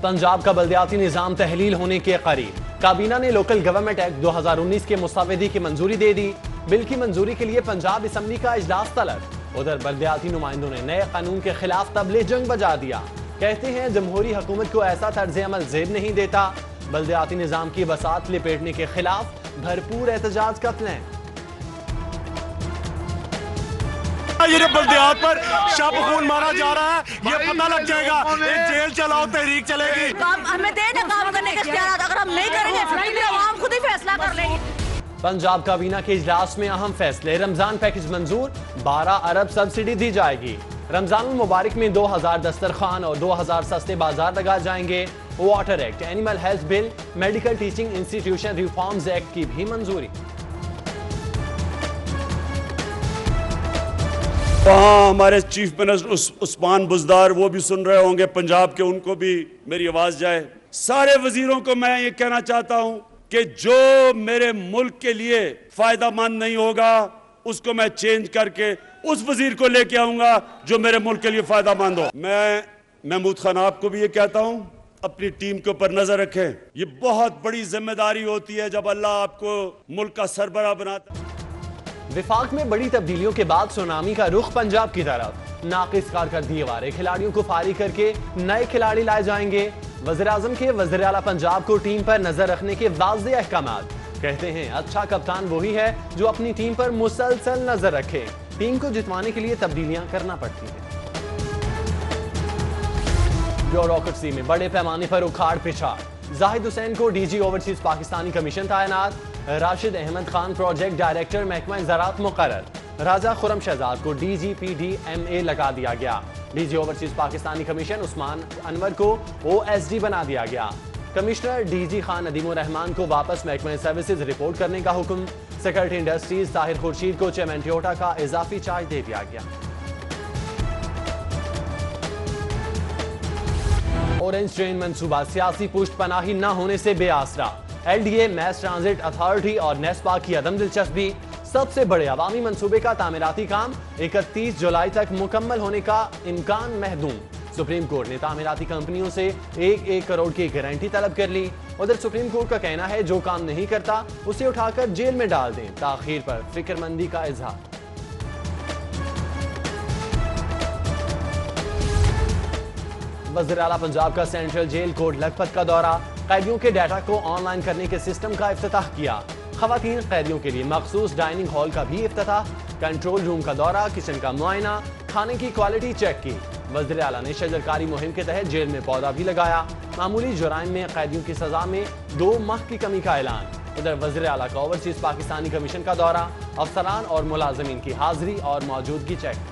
पंजाब का बल्दियाती निज़ाम तहलील होने के करीब। काबीना ने लोकल गवर्नमेंट एक्ट 2019 के मुस्तवदी की मंजूरी दे दी। बिल की मंजूरी के लिए पंजाब असम्बली का इजलास तलब। उधर बल्दियाती नुमाइंदों ने नए कानून के खिलाफ तबले जंग बजा दिया। कहते हैं जमहूरी हुकूमत को ऐसा तर्ज अमल जेब नहीं देता। बल्दियाती निज़ाम की बसात लपेटने के खिलाफ भरपूर एहतजाज का प्लान। ये बल्दियात पर शब खून मारा जा रहा है, ये पता लग जाएगा। जेल चलाओ तहरीक चलेगी। हमें दे ना काम करने के इख्तियार, अगर हम नहीं करेंगे फिर आवाम खुद ही फैसला कर लेंगे। पंजाब काबीना के इजलास में अहम फैसले। रमजान पैकेज मंजूर, 12 अरब सब्सिडी दी जाएगी। रमजान मुबारक में 2000 दस्तरखान और 2000 सस्ते बाजार लगाए जाएंगे। Water act, animal health bill, medical teaching institution reforms act की भी मंजूरी। वहाँ हमारे चीफ मिनिस्टर उस्मान बुज़दार वो भी सुन रहे होंगे पंजाब के, उनको भी मेरी आवाज़ जाए। सारे वजीरों को मैं ये कहना चाहता हूँ कि जो मेरे मुल्क के लिए फ़ायदा मंद नहीं होगा उसको मैं चेंज करके उस वजीर को लेके आऊँगा जो मेरे मुल्क के लिए फ़ायदा मंद हो। मैं महमूद खान आपको भी ये कहता हूँ, अपनी टीम के ऊपर नज़र रखें। ये बहुत बड़ी जिम्मेदारी होती है जब अल्लाह आपको मुल्क का सरबराह बनाता है। विफाक में बड़ी तब्दीलियों के बाद सुनामी का रुख पंजाब की तरफ। नाकिस कारकर्दगी वाले खिलाड़ियों को फारिग करके नए खिलाड़ी लाए जाएंगे। वज़ीर-ए-आज़म के वज़ीर आला पंजाब को टीम पर नजर रखने के वाज़ेह अहकामात। कहते हैं अच्छा कप्तान वही है जो अपनी टीम पर मुसलसल नजर रखे। टीम को जितवाने के लिए तब्दीलियां करना पड़ती हैं। ब्यूरोक्रेसी में बड़े पैमाने पर उखाड़ पिछाड़। जाहिद हुसैन को डीजी ओवरसीज पाकिस्तानी कमीशन तैनात। राशिद अहमद खान प्रोजेक्ट डायरेक्टर महकमा ज़राअत मुकर्रर। राजा खुरम शहजाद को DGPDMA लगा दिया गया। DG overseas Pakistani commission Usman Anwar को OSD बना दिया गया। कमिश्नर DG खान नदीमुर रहमान को वापस महकमा सर्विसेज रिपोर्ट करने का हुक्म। सेक्रेटरी इंडस्ट्रीज ताहिर खुर्शीद को चेयरमैन टोयोटा का इजाफी चार्ज दे दिया गया। ऑरेंज ट्रेन मंसूबा सियासी पुष्ट पनाही न होने से बेआसरा। LDA, मैस ट्रांजिट अथॉरिटी और नेस्पा की अदम दिलचस्पी। सबसे बड़े अवामी मंसूबे का तामीराती काम 31 जुलाई तक मुकम्मल होने का इम्कान महदूम। सुप्रीम कोर्ट ने तामीराती कंपनियों से 1-1 करोड़ की गारंटी तलब कर ली। उधर सुप्रीम कोर्ट का कहना है जो काम नहीं करता उसे उठाकर जेल में डाल दें। ताखीर पर फिक्रमंदी का इजहार। वज़ीर आला पंजाब का सेंट्रल जेल कोट लखपत का दौरा। कैदियों के डाटा को ऑनलाइन करने के सिस्टम का इफ्तिताह किया। खवातीन कैदियों के लिए मखसूस डाइनिंग हॉल का भी इफ्तिताह। कंट्रोल रूम का दौरा, किचन का मुआयना, खाने की क्वालिटी चेक की। वज़ीर आला ने शजरकारी मुहिम के तहत जेल में पौधा भी लगाया। मामूली जुराइम में कैदियों की सजा में 2 माह की कमी का ऐलान। उधर वज़ीर आला का ओवरसीज पाकिस्तानी कमीशन का दौरा। अफसरान और मुलाजमीन की हाजिरी और मौजूदगी चेक।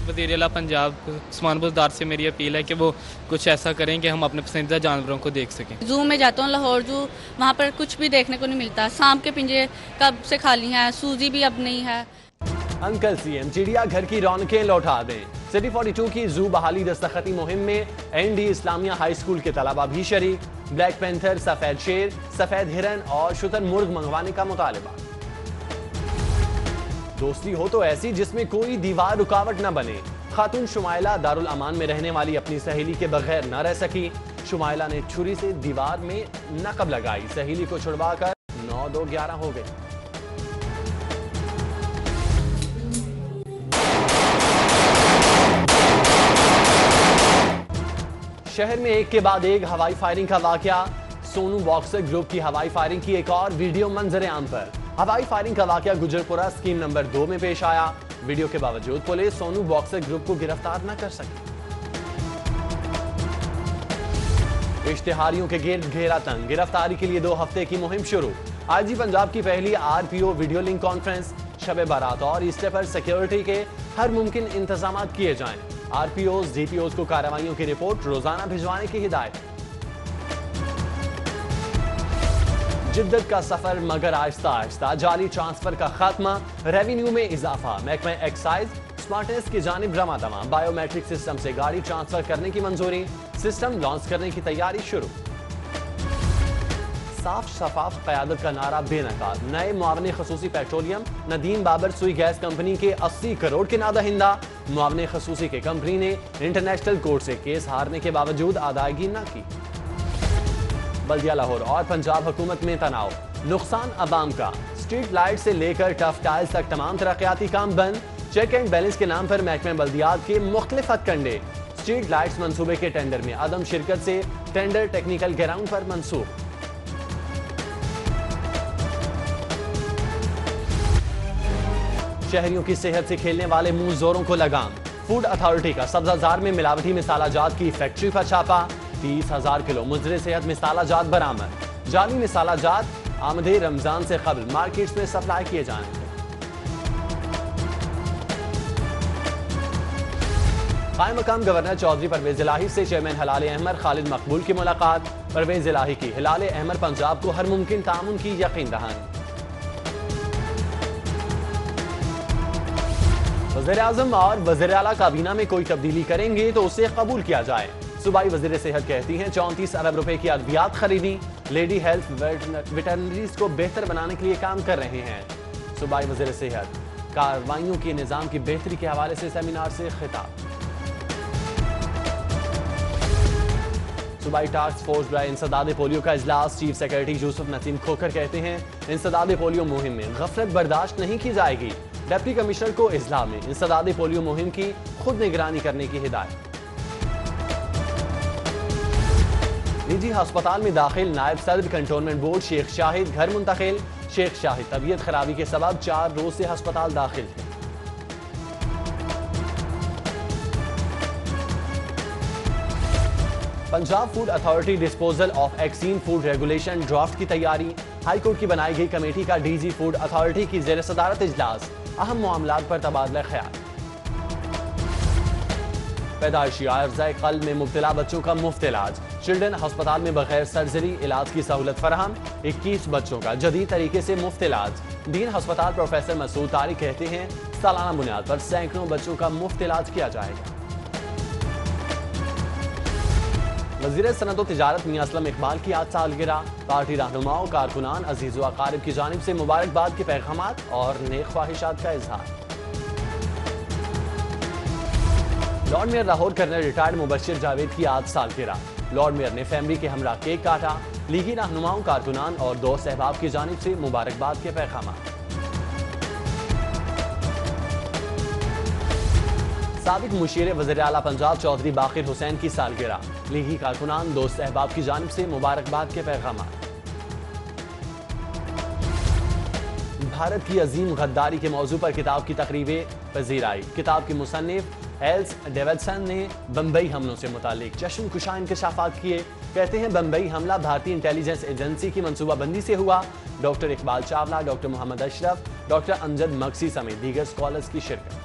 वज़ीर आला पंजाब उस्मान बुज़दार से मेरी अपील है कि वो कुछ ऐसा करें कि हम अपने पसंदीदा जानवरों को देख सकें। जू में जाता हूँ, लाहौर जू, वहाँ पर कुछ भी देखने को नहीं मिलता। सांप के पिंजरे कब से खाली हैं, सूजी भी अब नहीं है। अंकल CM चिड़िया घर की रौनकें लौटा दें। सिटी 42 की जू बहाली दस्तखती मुहिम में ND इस्लामिया हाई स्कूल के तलबा भी शरीक। ब्लैक पैंथर, सफेद शेर, सफेद हिरन और शुतुरमुर्ग मंगवाने का मुतालबा। दोस्ती हो तो ऐसी जिसमें कोई दीवार रुकावट न बने। खातून शुमाइला दारुल अमान में रहने वाली अपनी सहेली के बगैर न रह सकी। शुमाइला ने छुरी से दीवार में नकब लगाई। सहेली को छुड़वाकर 9-2-11 हो गए। शहर में एक के बाद एक हवाई फायरिंग का वाकया। सोनू बॉक्सर ग्रुप की हवाई फायरिंग की एक और वीडियो मंजर आम पर। हवाई फायरिंग का वाकया गुजरपुरा स्कीम नंबर 2 में पेश आया। वीडियो के बावजूद पुलिस सोनू बॉक्सर ग्रुप को गिरफ्तार न कर सकी। इश्तिहारियों के गिर्द घेरा तंग। गिरफ्तारी के लिए 2 हफ्ते की मुहिम शुरू। IG पंजाब की पहली RPO वीडियो लिंक कॉन्फ्रेंस। शब बारात और ईस्टर पर सिक्योरिटी के हर मुमकिन इंतजाम किए जाएं। RPOs, DPOs को कार्रवाइयों की रिपोर्ट रोजाना भिजवाने की हिदायत। जिद्दत का सफर मगर आहिस्ता आहिस्ता। जाली ट्रांसफर का खात्मा, रेवेन्यू में इजाफा। महकमा एक्साइज स्मार्टनेस की जानिब रमा दमा। बायोमेट्रिक सिस्टम से गाड़ी ट्रांसफर करने की मंजूरी। सिस्टम लॉन्च करने की तैयारी शुरू। साफ शफाफ क़यादत का नारा बेनकाब। नए मुआवने खसूसी पेट्रोलियम नदीम बाबर सुई गैस कंपनी के 80 करोड़ के नादहिंदा। मुआवने खसूसी के कंपनी ने इंटरनेशनल कोर्ट से केस हारने के बावजूद अदायगी न की। बल्दिया लाहौर और पंजाब हुकूमत में तनाव, नुकसान अवाम का। स्ट्रीट लाइट से लेकर टफ टाइल्स तक तमाम तरक्याती काम बंद। चेक एंड बैलेंस के नाम पर महकमे बल्दियात के मुख्तलिफ हथकंडे। स्ट्रीट लाइट्स मंसूबे के टेंडर में अदम शिरकत से टेंडर टेक्निकल ग्राउंड पर मंसूख। शहरियों की सेहत से खेलने वाले मुंह जोरों को लगाम। फूड अथॉरिटी का सब्जाजार में मिलावटी मिसाला जात की फैक्ट्री पर छापा। 30,000 किलो मुजरे सेहत मिसाला जात बरामद। जाली मिसाला जात आमदे रमजान से कबल मार्केट्स में सप्लाई किए जाने थे। कायम मकाम गवर्नर चौधरी परवेज इलाही से चेयरमैन हिलाल अहमद खालिद मकबूल की मुलाकात। परवेज इलाही की हिलाल अहमद पंजाब को हर मुमकिन तामुन की यकीन दहानी। वज़ीर आज़म और वज़ीर आला काबीना में कोई तब्दीली करेंगे तो उसे कबूल किया जाए। सूबाई वज़ीर सेहत कहती हैं 34 अरब रुपए की अद्वियात खरीदी। लेडी हेल्थ वेटरनरीज को बेहतर बनाने के लिए काम कर रहे हैं। सूबाई वज़ीर सेहत कार्रवाइयों के निज़ाम की बेहतरी के हवाले से सेमिनार से खिताब। सूबाई टास्क फोर्स बराए इंसदाद पोलियो का इजलास। चीफ सेक्रेटरी यूसुफ नसीम खोखर कहते हैं इंसदाद पोलियो मुहिम में गफलत बर्दाश्त नहीं की जाएगी। डिप्टी कमिश्नर को इजला में इंसदाद पोलियो मुहिम की खुद निगरानी करने की हिदायत। निजी अस्पताल में दाखिल नायब सदर कंटोनमेंट बोर्ड शेख शाहिद घर मुंतकिल। शेख शाहिद तबीयत खराबी के सबब 4 रोज से अस्पताल दाखिल थे। Punjab food authority disposal of एक्सीन food regulation draft की तैयारी। हाई कोर्ट की बनाई गई कमेटी का डीजी फूड अथॉरिटी की ज़ेर सदारत इजलास। अहम मामलात पर तबादला ख्याल। पैदाइशी आर्ज़ाए क़ल्ब में मुब्तला बच्चों का मुफ्त इलाज। चिल्ड्रन अस्पताल में बगैर सर्जरी इलाज की सहूलत फराहम। 21 बच्चों का जदीद तरीके से मुफ्त इलाज। डीन अस्पताल प्रोफेसर मसूद तारिक कहते हैं सालाना बुनियाद पर सैकड़ों बच्चों का मुफ्त इलाज किया जाएगा। वज़ीर सनअत व तिजारत मियां असलम इकबाल की आज सालगिरह। पार्टी रहनुमाओं कारकुनान अजीज़ व अकारिब की जानिब से मुबारकबाद के पैगामात और नेक ख्वाहिशात का इजहार। Lord mayor Lahore colonel retired Mubashir Javed की आज सालगिरह। लॉर्ड मेयर ने फैमिली के हमरा केक काटा। लीगी रहनुमाओं कारकुनान और दोस्त अहबाब की जानिब से मुबारकबाद के पैगामात। साबिक मुशीर वज़ीर आला पंजाब चौधरी बाक़िर हुसैन की सालगिरह। लीगी कारकुनान दोस्त अहबाब की जानिब से मुबारकबाद के पैगामात। भारत की अजीम गद्दारी के मौजू पर किताब की तकरीबें पजीर आई। किताब के मुसन्निफ एल्स डेविडसन ने बम्बई हमलों से मुतालिक चश्म कुशा इंकशाफात किए। कहते हैं बम्बई हमला भारतीय इंटेलिजेंस एजेंसी की मनसूबाबंदी से हुआ। Doctor Iqbal Chawla, doctor Mohammad Ashraf, doctor Amjad Maqsi समेत दीगर स्कॉलर्स की शिरकत।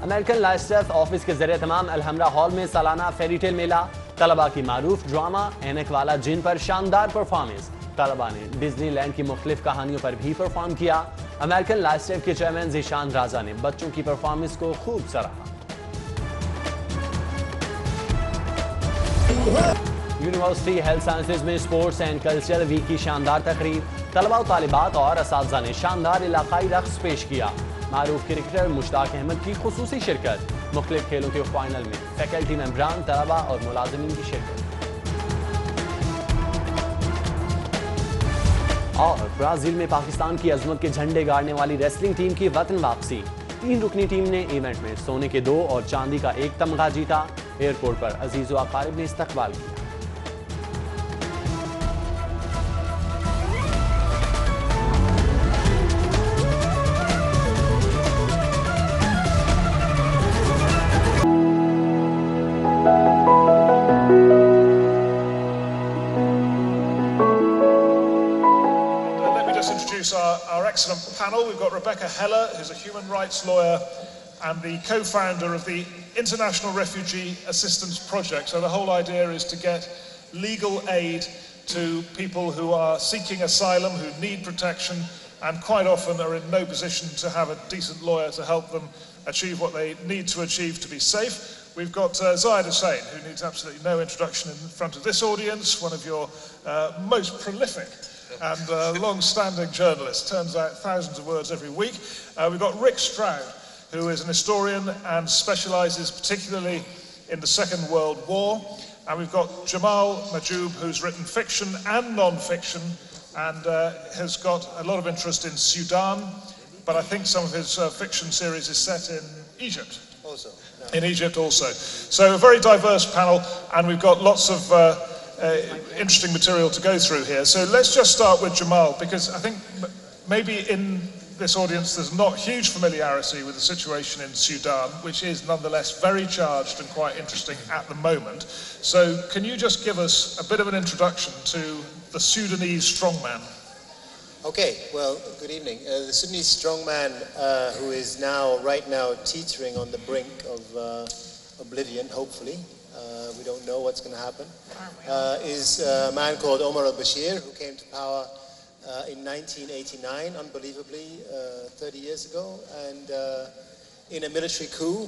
अमेरिकन लाइस्टर्स ऑफिस के जरिए तमाम अलहमरा हॉल में सालाना फेरीटेल मेला। तलबा की मारूफ ड्रामा ऐनक वाला जिन पर शानदार परफॉर्मेंस। तलबा ने डिज्नीलैंड की मुख्तलिफ कहानियों पर भी परफॉर्म किया। अमेरिकन लाइस्टर के चेयरमैन ज़ीशान राजा ने बच्चों की परफॉर्मेंस को खूब सराहा। यूनिवर्सिटी हेल्थ साइंसेज में स्पोर्ट्स एंड कल्चरल वीक की शानदार तकरीब। तलबा व तालिबात और असातिज़ा ने शानदार इलाकाई रक़्स पेश किया। मारूफ क्रिकेटर मुश्ताक अहमद की खुसूसी शिरकत। मुख्तलिफ खेलों के फाइनल में फैकल्टी मेंबरान, तलबा और मुलाजिमीन की शिरकत। और ब्राजील में पाकिस्तान की अजमत के झंडे गाड़ने वाली रेसलिंग टीम की वतन वापसी। 3 रुकनी टीम ने इवेंट में सोने के 2 और चांदी का 1 तमगा जीता। एयरपोर्ट पर अजीज व अकारिब ने इस्तकबाल किया। Our excellent panel. We've got Rebecca Heller, who's a human rights lawyer and the co-founder of the International Refugee Assistance Project. So the whole idea is to get legal aid to people who are seeking asylum, who need protection, and quite often are in no position to have a decent lawyer to help them achieve what they need to achieve to be safe. We've got Zayed Hussain, who needs absolutely no introduction in front of this audience, one of your most prolific and long-standing journalists, turns out thousands of words every week. We've got Rick Stroud, who is an historian and specialises particularly in the Second World War. And we've got Jamal Majoub, who's written fiction and non-fiction and has got a lot of interest in Sudan, but I think some of his fiction series is set in Egypt. Also. No. In Egypt also. So a very diverse panel, and we've got lots of interesting material to go through here. So let's just start with Jamal, because I think maybe in this audience there's not huge familiarity with the situation in Sudan, which is nonetheless very charged and quite interesting at the moment. So can you just give us a bit of an introduction to the Sudanese strongman? Okay, well, good evening. The Sudanese strongman, who is right now teetering on the brink of oblivion, hopefully, we don't know what's going to happen, is a man called Omar al-Bashir, who came to power in 1989, unbelievably, 30 years ago, and in a military coup,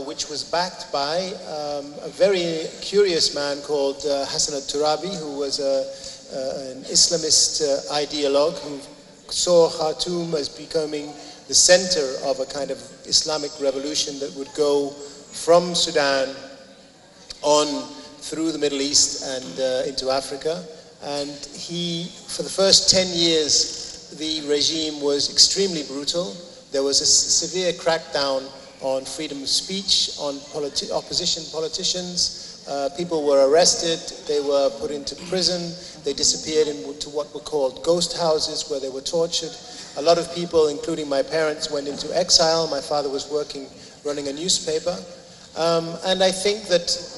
which was backed by a very curious man called Hassan al-Turabi, who was an Islamist ideologue who saw Khartoum as becoming the center of a kind of Islamic revolution that would go from Sudan on through the Middle East and into Africa. And for the first 10 years, the regime was extremely brutal. There was a severe crackdown on freedom of speech, on opposition politicians. People were arrested, they were put into prison, they disappeared into what were called ghost houses where they were tortured. A lot of people, including my parents, went into exile. My father was running a newspaper. And I think that